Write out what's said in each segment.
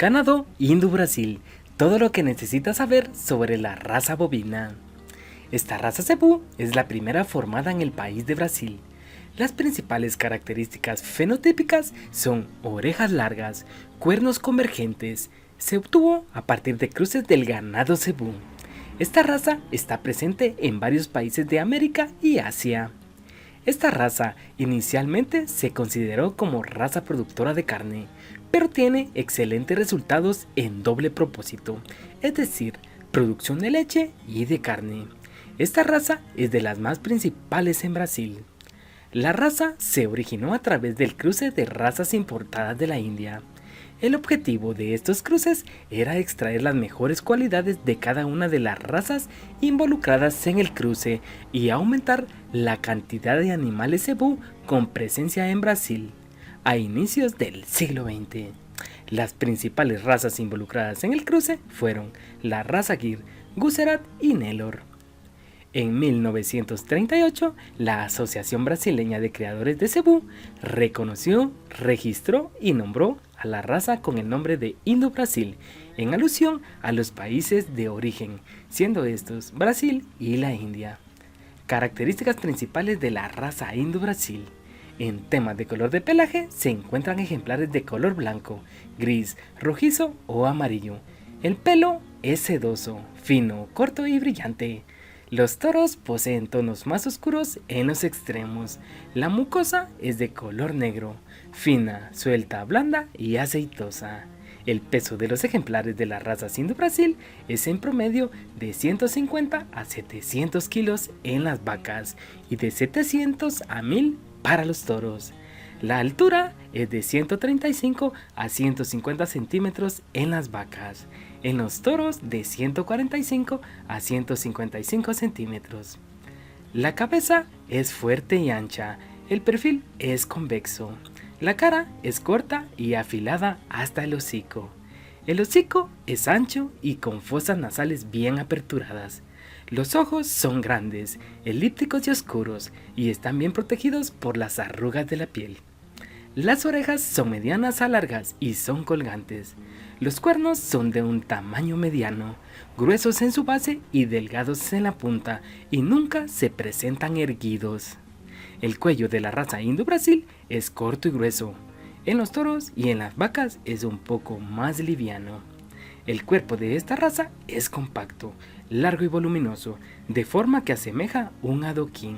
Ganado Indo-Brasil, todo lo que necesitas saber sobre la raza bovina. Esta raza cebú es la primera formada en el país de Brasil. Las principales características fenotípicas son orejas largas, cuernos convergentes. Se obtuvo a partir de cruces del ganado cebú. Esta raza está presente en varios países de América y Asia. Esta raza inicialmente se consideró como raza productora de carne, pero tiene excelentes resultados en doble propósito, es decir, producción de leche y de carne. Esta raza es de las más principales en Brasil. La raza se originó a través del cruce de razas importadas de la India. El objetivo de estos cruces era extraer las mejores cualidades de cada una de las razas involucradas en el cruce y aumentar la cantidad de animales cebú con presencia en Brasil a inicios del siglo XX. Las principales razas involucradas en el cruce fueron la raza Gir, Guzerat y Nelor. En 1938, la Asociación Brasileña de Criadores de Cebú reconoció, registró y nombró a la raza con el nombre de Indo-Brasil, en alusión a los países de origen, siendo estos Brasil y la India. Características principales de la raza Indo-Brasil. En temas de color de pelaje se encuentran ejemplares de color blanco, gris, rojizo o amarillo. El pelo es sedoso, fino, corto y brillante. Los toros poseen tonos más oscuros en los extremos. La mucosa es de color negro, fina, suelta, blanda y aceitosa. El peso de los ejemplares de la raza Indo-Brasil es en promedio de 150 a 700 kilos en las vacas y de 700 a 1000 para los toros. La altura es de 135 a 150 centímetros en las vacas, en los toros de 145 a 155 centímetros. La cabeza es fuerte y ancha, el perfil es convexo, la cara es corta y afilada hasta el hocico. El hocico es ancho y con fosas nasales bien aperturadas. Los ojos son grandes, elípticos y oscuros y están bien protegidos por las arrugas de la piel. Las orejas son medianas a largas y son colgantes. Los cuernos son de un tamaño mediano, gruesos en su base y delgados en la punta, y nunca se presentan erguidos. El cuello de la raza Indo-Brasil es corto y grueso. En los toros y en las vacas es un poco más liviano. El cuerpo de esta raza es compacto, largo y voluminoso, de forma que asemeja un adoquín.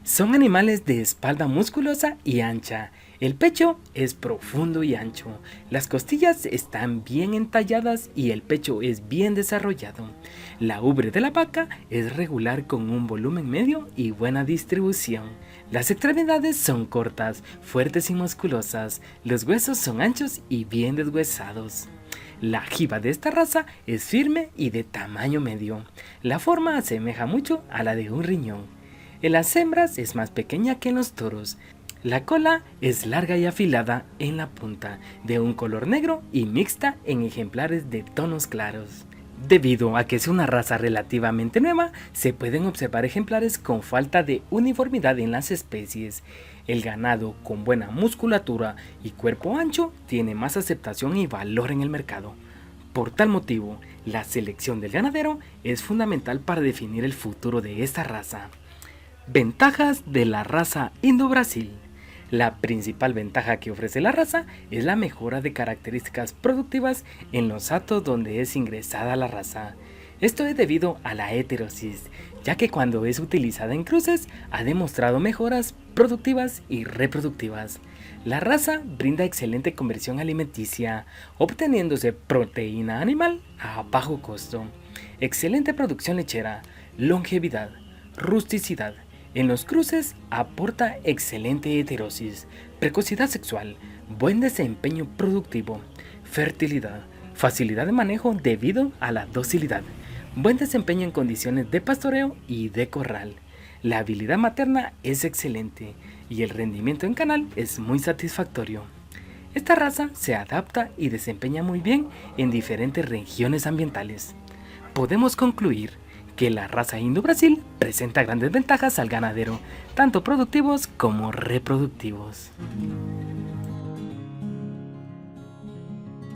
Son animales de espalda musculosa y ancha. El pecho es profundo y ancho. Las costillas están bien entalladas y el pecho es bien desarrollado. La ubre de la vaca es regular con un volumen medio y buena distribución. Las extremidades son cortas, fuertes y musculosas. Los huesos son anchos y bien deshuesados. La jiba de esta raza es firme y de tamaño medio. La forma asemeja mucho a la de un riñón. En las hembras es más pequeña que en los toros. La cola es larga y afilada en la punta, de un color negro y mixta en ejemplares de tonos claros. Debido a que es una raza relativamente nueva, se pueden observar ejemplares con falta de uniformidad en las especies. El ganado con buena musculatura y cuerpo ancho tiene más aceptación y valor en el mercado. Por tal motivo, la selección del ganadero es fundamental para definir el futuro de esta raza. Ventajas de la raza Indo-Brasil. La principal ventaja que ofrece la raza es la mejora de características productivas en los hatos donde es ingresada la raza. Esto es debido a la heterosis, ya que cuando es utilizada en cruces ha demostrado mejoras productivas y reproductivas. La raza brinda excelente conversión alimenticia, obteniéndose proteína animal a bajo costo, excelente producción lechera, longevidad, rusticidad. En los cruces aporta excelente heterosis, precocidad sexual, buen desempeño productivo, fertilidad, facilidad de manejo debido a la docilidad, buen desempeño en condiciones de pastoreo y de corral. La habilidad materna es excelente y el rendimiento en canal es muy satisfactorio. Esta raza se adapta y desempeña muy bien en diferentes regiones ambientales. Podemos concluir que la raza Indo-Brasil presenta grandes ventajas al ganadero, tanto productivos como reproductivos.